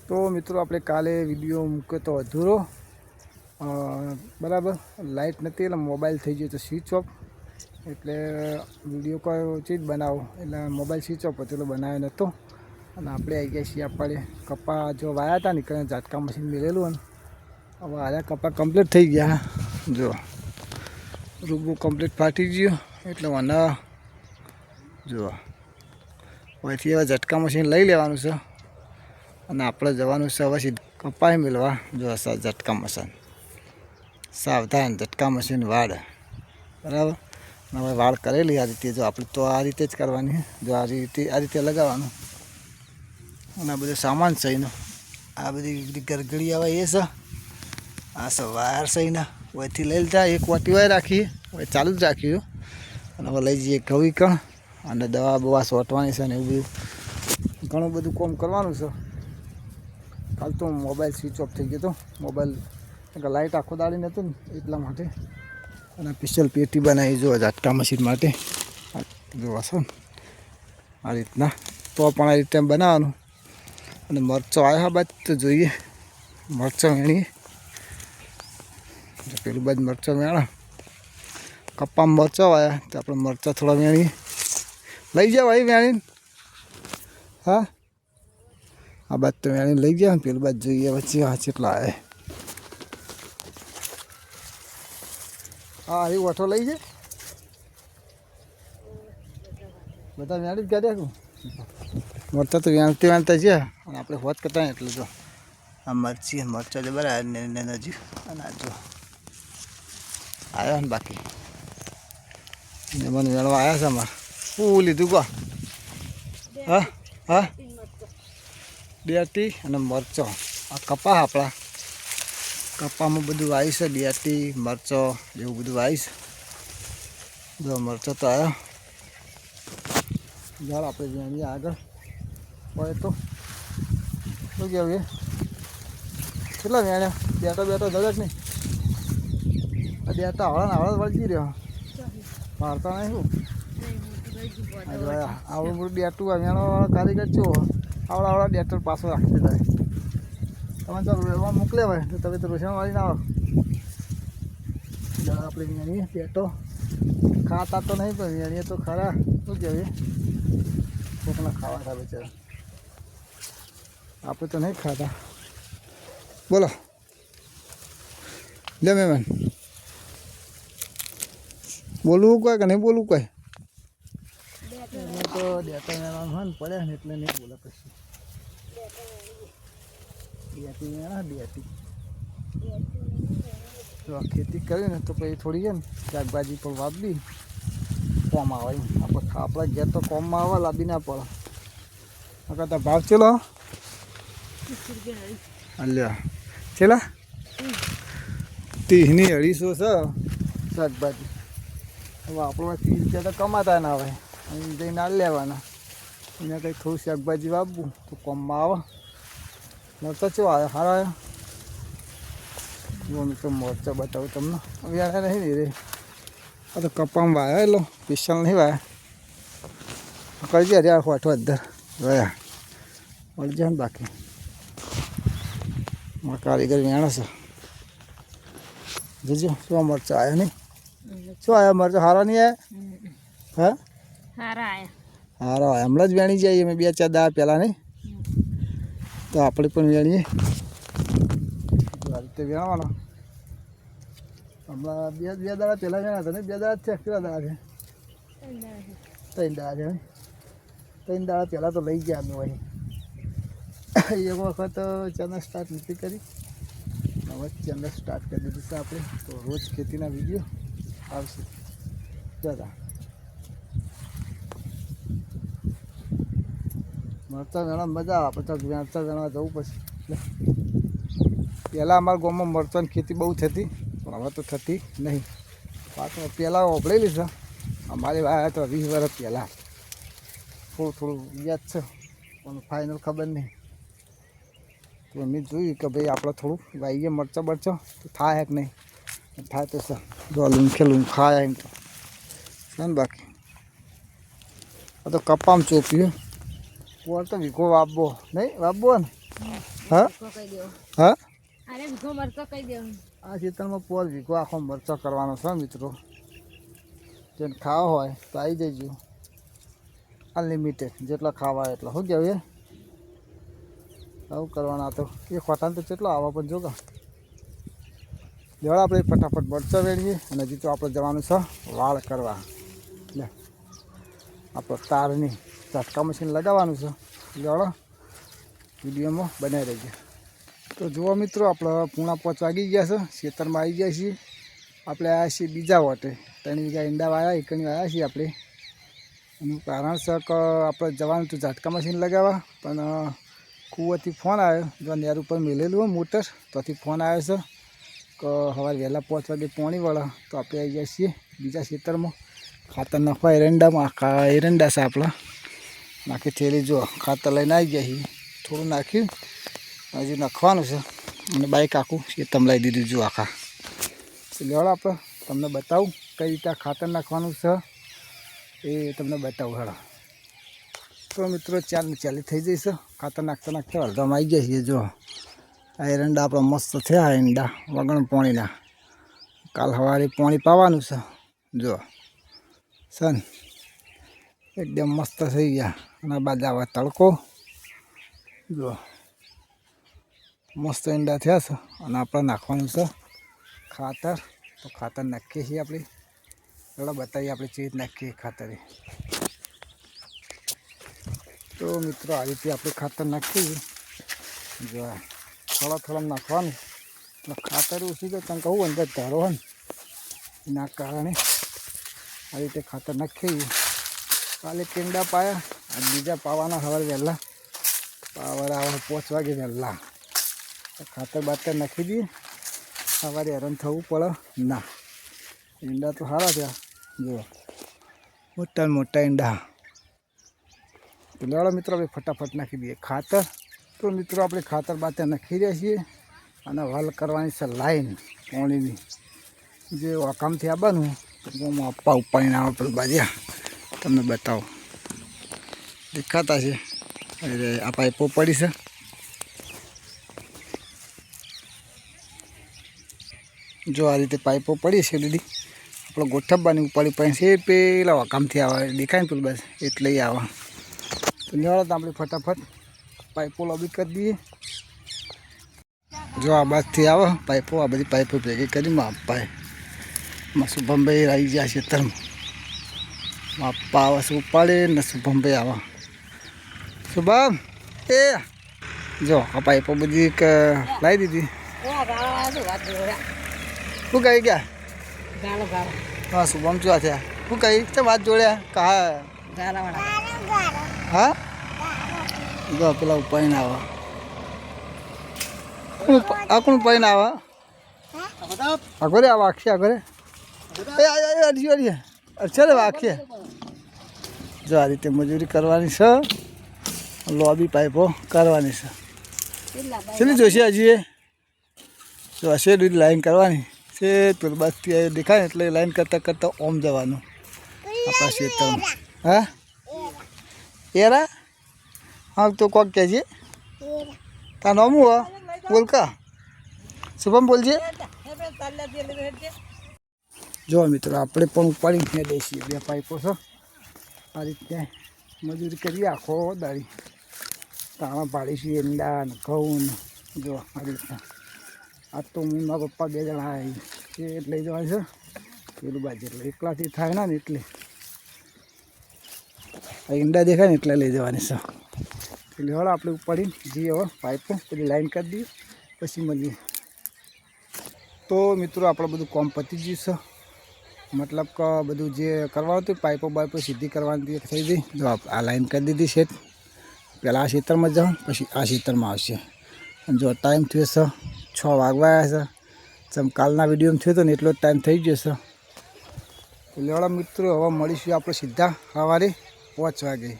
તો મિત્રો આપણે કાલે વિડીયો મૂક્યો તો અધૂરો બરાબર લાઇટ નથી એટલે મોબાઈલ થઈ ગયો તો સ્વિચ ઓફ એટલે વિડીયો કોઈ ચીજ બનાવો એટલે મોબાઈલ સ્વિચ ઓફ હતો એટલે બનાવ્યો નહોતો અને આપણે આવી ગયા છીએ આપણે કપા જો વાયા હતા ને કે ઝાટકા મશીન મેળેલું ને હવે આયા કપા કમ્પ્લીટ થઈ ગયા જો રૂબરૂ કમ્પ્લીટ ફાટી ગયો એટલે મને જો અહીંથી હવે ઝટકા મશીન લઈ લેવાનું છે અને આપણે જવાનું છે હવે કપાઈ મેળવા જો ઝટકા મશીન સાવધાન ઝટકા મશીન વાળ બરાબર હવે વાળ કરેલી આ રીતે જો આપણે તો આ રીતે જ કરવાની જો આ રીતે લગાવવાનું અને આ બધું સામાન સહીનો આ બધી ગરગડી આવે એ છે આ છે વાયર સહીના ઓયથી લઈ લીધા એક વાટી વાય રાખીએ હવે ચાલુ જ રાખ્યું અને હવે લઈ જઈએ ઘઉં કણ અને દવા બવા સોટવાની છે ને એવું બધું ઘણું બધું કામ કરવાનું છે કાલ તો મોબાઈલ સ્વિચ ઓફ થઈ ગયો હતો મોબાઈલ લાઇટ આખો દાડી નહોતું ને એટલા માટે અને સ્પેશિયલ પેટી બનાવી જો ઝાટકા મશીન માટે જોવા છો ને આ રીતના તો પણ આ રીતે બનાવવાનું અને મરચો આવ્યા બાદ તો જોઈએ મરચો વેણીએ પેલું બાદ મરચો વેણા કપ્પામાં મરચો આવ્યા તો આપણે મરચા થોડા વેણીએ લઈ જાઓ ભાઈ વેણીને હા આ બાદ તો વેણીને લઈ ગયા ને પેલું બાદ જોઈએ વચ્ચે હા કેટલા આવે હા એ ઓઠો લઈ જાય બધા વેણી જ કાઢ્યા મરચા તો વેણતા છે અને આપણે હોત કરતા ને એટલે જો આ મરચા જ બરાબર નજીક અને આ જો આવ્યા ને બાકી મને વેણવા આવ્યા છે અમારે શું લીધું કહો હા હા ડેટી અને મરચો આ કપા આપણા કપામાં બધું વાવીશ ડેટી મરચો એવું બધું વાવીશ જો મરચો તો આવ્યો જાળ આપણે વેણીએ આગળ હોય તો શું કહેવું કેટલા વેણ્યા બેઠો જડક નહીં આ બેટા આવડા વળગી રહ્યો મારતા નહીં શું આવડું બધું બેટું વેણવાવાળા કારીગર છો આવડા ડેટર પાછો રાખી દીધા તમે ચાલો એમાં મોકલે હોય તો તમે તો રોષણ વાળીને આવો આપણે વેણીએ બેટો ખાતા તો નહીં પણ વેણીએ તો ખરા શું કહેવાય કોકના ખાવા થાય બિચારા આપણે તો નહીં ખાતા બોલો લે મહેમાન બોલવું કોઈ કે નહીં બોલવું કોઈ તો ડેટા મેળવાનું હોય ને પડે ને એટલે નહીં બોલે પછી ડેટી તો ખેતી કરી ને તો પછી થોડી છે ને શાકભાજી પણ વાપરી કોમ આવે આપણા ઘેર તો કોમમાં આવે લાંબી ના પડે કરતા ભાવ ચેલો અલ્યા ચેલા 30ની 250 છે શાકભાજી હવે આપણો 30 રૂપિયા તો કમાતા ના આવે અહીં જઈને આ લેવાના એને કંઈ થોડું શાકભાજી વાપવું તો કોમમાં આવે મરચાં ચો આવે સારા આવ્યા જો મિત્રો મરચાં બતાવું તમને વ્યારા નહીં ને રે આ તો કપામાં વાયા એટલો સ્પેશિયલ નહીં વાયા કરી જાય અરે હોઠો અધર ગયા મળી જાય ને બાકી મારા કારીગર વેણા છે જોજો શું મરચાં આવ્યા નહીં શું આવ્યા મરચાં સારા નહીં આવ્યા હા સારા આવ્યા હમણાં જ વેણી જઈએ અમે 2-4 દાડા પહેલાં નહીં તો આપણે પણ વેણીએ આ રીતે વેણવાનો હમણાં બે દાડા પહેલાં વેણા હતા ને 2 દાડા છે કેટલા દાડા છે 3 દાડા છે 3 દાડા પહેલાં તો લઈ ગયા અમે વહી એક વખત ચેનલ સ્ટાર્ટ નથી કરી હવે ચેનલ સ્ટાર્ટ કરી દીધું છે આપણે તો રોજ ખેતીના વિડીયો આવશે દાદા મરચાં વેણવા મજા આવે પછી મરચાં વેણવા જવું પછી પહેલાં અમારા ગામમાં મરચાંની ખેતી બહુ થતી પણ હવે તો થતી નહીં પાછળ પહેલાં ઓગળેલી છે અમારે આવ્યા તો 20 વર્ષ પહેલાં થોડું યાદ છે પણ ફાઇનલ ખબર નહીં તો અમે જોયું કે ભાઈ આપણે થોડું વાઈએ મરચાં બરચો તો થાય કે નહીં થાય તો સર જો લૂંખે ખાય એમ તો છે ને બાકી આ તો કપામાં ચોપ્યું પોર તો વીઘો વાપવો નહીં વાપવો ને હા હા અરે ભીખો મરચો કહી દેવું આ ખેતરમાં પોર વીઘો આખો મરચો કરવાનો છે મિત્રો. જેને ખાવા હોય તો આવી જજો. અનલિમિટેડ જેટલા ખાવા હોય એટલા શું કહેવું આવું કરવાના તો એ ખોટાને તો કેટલો આવવા પણ જોગા જવા આપણે ફટાફટ મરચા વેળીએ અને હજી તો આપણે જવાનું છે વાળ કરવા. એટલે આપણે તારની ઝટકા મશીન લગાવવાનું છે. જવા વિડીયોમાં બનાવી રહેજો. તો જુઓ મિત્રો આપણે 4:30 વાગી ગયા છે. ખેતરમાં આવી ગયા છીએ. આપણે આવ્યા છીએ બીજા વોટે 3 વીઘા ઈંડા વાયા એકણી આવ્યા છીએ આપણે. એનું કારણ છે કે આપણે જવાનું તો ઝટકા મશીન લગાવવા પણ કૂવાથી ફોન આવ્યો. જો નેર ઉપર મેલેલું હોય મોટર ત્યાંથી ફોન આવ્યો છે કે સવારે વહેલા 5 વાગે પોણી વળે તો આપણે આવી ગયા છીએ બીજા ખેતરમાં ખાતર નાખવા. એરંડામાં એરંડા છે આપણા નાખી થેલી જો ખાતર લઈને આવી ગયા છીએ. થોડું નાખ્યું હજી નાખવાનું છે અને બાઈક આખું ખેતરમાં લાવી દીધું જો આખા. લેવડ આપણે તમને બતાવું કઈ રીતે ખાતર નાખવાનું છે એ તમને બતાવું. હેડો તો મિત્રો ચાલી થઈ જઈશ. ખાતર નાખતા નાખતા અડધામાં આવી જાય છે. જો આ એરંડા આપણા મસ્ત થયા એરંડા વગણ પાણીના. કાલ સવારે પાણી પાવાનું છે. જો સન એકદમ મસ્ત થઈ ગયા અને બાદ આવે તડકો. જો મસ્ત ઈંડા થયા છે અને આપણે નાખવાનું છે ખાતર. તો ખાતર નાખીએ છીએ આપણે. ચાલો બતાવીએ આપણે ચીજ નાખીએ ખાતર. તો મિત્રો આ રીતે આપણે ખાતર નાખીએ. જો થોડા નાખવાનું એટલે ખાતર ઓછું તો તમે કહું અંદર ધારો હોય ને એના કારણે આ રીતે ખાતર નાખીએ. કાલે કેંડા પાયા આ બીજા પાવાના સવારે વહેલા પાવર આવે 5 વાગે વહેલા. ખાતર બાતર નાખી દઈએ. સવારે હેરાન થવું પડે ના. ઈંડા તો સારા થયા જો મોટા મોટા ઈંડા. તો લેવાડો મિત્રો આપણે ફટાફટ નાખી દઈએ ખાતર. તો મિત્રો આપણે ખાતર બાતર નાખી રહ્યા છીએ અને હલ કરવાની છે લાઈન પાણીની. જે વાકામથી આવવાનું તો હું આપવા ઉપાડીને આવે પેલું બાજ્યા તમને બતાવો દેખાતા છે. અરે આ પાઇપો પડી છે. જો આ રીતે પાઇપો પડી છે દીદી આપણે ગોઠવવાની ઉપાડી પાણી છે પેલા વાકામથી આવે દેખાય ને પેલું બસ એટલે આવે. તો લેવાડો તો આપણે ફટાફટ પાઇપો લોબી કરી દઈએ. જો આ બાજથી આવે પાઇપો આ બધી પાઇપો ભેગી કરી માપાય. શુભમભાઈ આવી ગયા છે તરમ માપા આવે છે ઉપાડે ને શુભમભાઈ આવે. શુભમ એ જો આ પાઇપો બધી લાવી દીધી. શું કહી ગયા હા શુભમ શું થયા શું કહી તે વાત જોડ્યા કહા હા જો પેલા ઉપાડીને આવે. આ કોણ ઉપાડીને આવે આગળ આવે આખી આગળ અચ્છા રે આખી. જો આ રીતે મજૂરી કરવાની છે. લોબી પાઇપો કરવાની છે. કેટલી જોશે હજી એ જો હશે લાઈન કરવાની છે. પેલું બાજથી દેખાય ને એટલે લાઈન કરતાં કરતાં ઓમ જવાનું આપણા ખેતરમાં. હા એરા હા તો કોક કહેજે તાર નામ હું બોલ કા શુભમ બોલજે. જો મિત્રો આપણે પણ ઉપાડીને દઈશું 2 પાઇપો છે. આ રીતે મજૂરી કરીએ આખો દાડી. તાણા પાડીશું ઈંડા ને ઘઉં ને જો આ રીતના. આ તો હું મારા પપ્પા 2 જણા આવી એ લઈ જવાનું છે પેલું બાજુ એટલે એકલાથી થાય ના ને એટલે આ ઈંડા દેખાય ને એટલે લઈ જવાની છે. એટલે હવે આપણે ઉપાડીને જઈએ હવે પાઇપો પેલી લાઈન કરી દઈએ પછી મળીએ. તો મિત્રો આપણે બધું કામ પતી ગયું છે. મતલબ કે બધું જે કરવાનું હતું પાઇપો બાઇપો સીધી કરવાની થઈ ગઈ. જો આ લાઈન કરી દીધી છે. પહેલાં આ ખેતરમાં જાઉં પછી આ ખેતરમાં આવશે. અને જો ટાઈમ થયો છે 6 વાગવા આવ્યા છે. જેમ કાલના વિડીયોમાં થયો હતો ને એટલો જ ટાઈમ થઈ ગયો છે. તો લેવાડા મિત્રો હવે મળીશું આપણે સીધા સવારે 5 વાગે.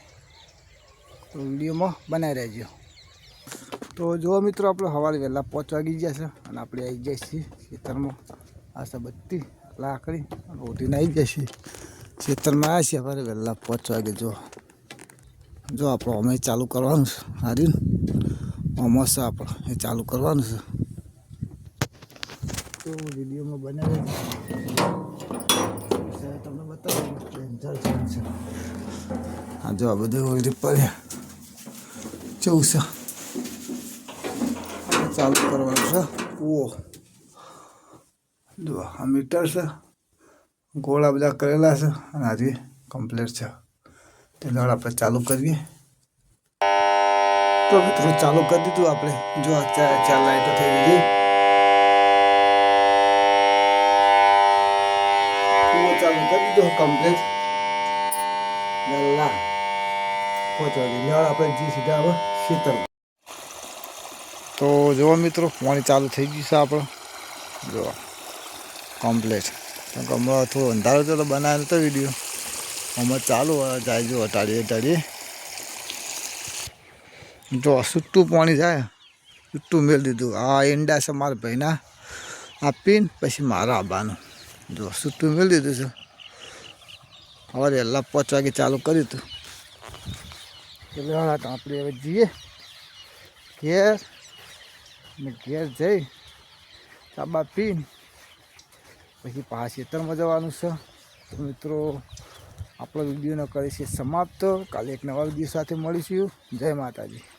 તો વિડીયોમાં બનાવી રહેજો. તો જુઓ મિત્રો આપણે સવારે વહેલા 5 વાગી ગયા છે અને આપણે આવી જાય છીએ ખેતરમાં. આ છે બધી લાકડી ઓઢીને આવી જાય છે ખેતરમાં. આવ્યા છીએ સવારે વહેલા 5 વાગે. જો આપણો અમે ચાલુ કરવાનું છે. હારી આમાં છે આપણે એ ચાલુ કરવાનું છે તો વિડીયોમાં બનાવી તમને બતાવું છે. હા જો આ બધું ઓલરેડી પડ્યા કેવું છે ચાલુ કરવાનું છે કૂવો જો આ મીટર છે ગોળા બધા કરેલા છે અને હજી કમ્પ્લીટ છે તેના આપણે ચાલુ કરીએ તો મિત્રો ચાલુ કરી દીધું આપણે જો આ ચાર લાઈટો થઈ ગઈ કૂવો ચાલુ કરી દીધો કમ્પ્લીટ ગલ્લા પહોંચવા દઈએ આપણે જી સીધા હવે ખેતર તો જુઓ મિત્રો પાણી ચાલુ થઈ ગયું છે આપણે જો કમ્પ્લીટ કેમ કે હમણાં થોડો અંધારો તો બનાવેલો હતો વિડીયો હમણાં ચાલુ જાય જો હટાડીએ જો છૂટું પાણી જાય છૂટું મેળ દીધું આ ઈંડા છે મારા ભાઈના આપીને પછી મારા આવવાનું જો છૂટું મેળ દીધું છે હવે વહેલા 5 વાગે ચાલુ કર્યું હતું એટલે આપણે હવે જઈએ ઘેર ને ઘેર જઈ ચાબા પીને પછી પાછા ખેતરમાં જવાનું છે તો મિત્રો આપણો વિડીયોનો કરીશું સમાપ્ત કાલે એક નવા વિડીયો સાથે મળીશું જય માતાજી.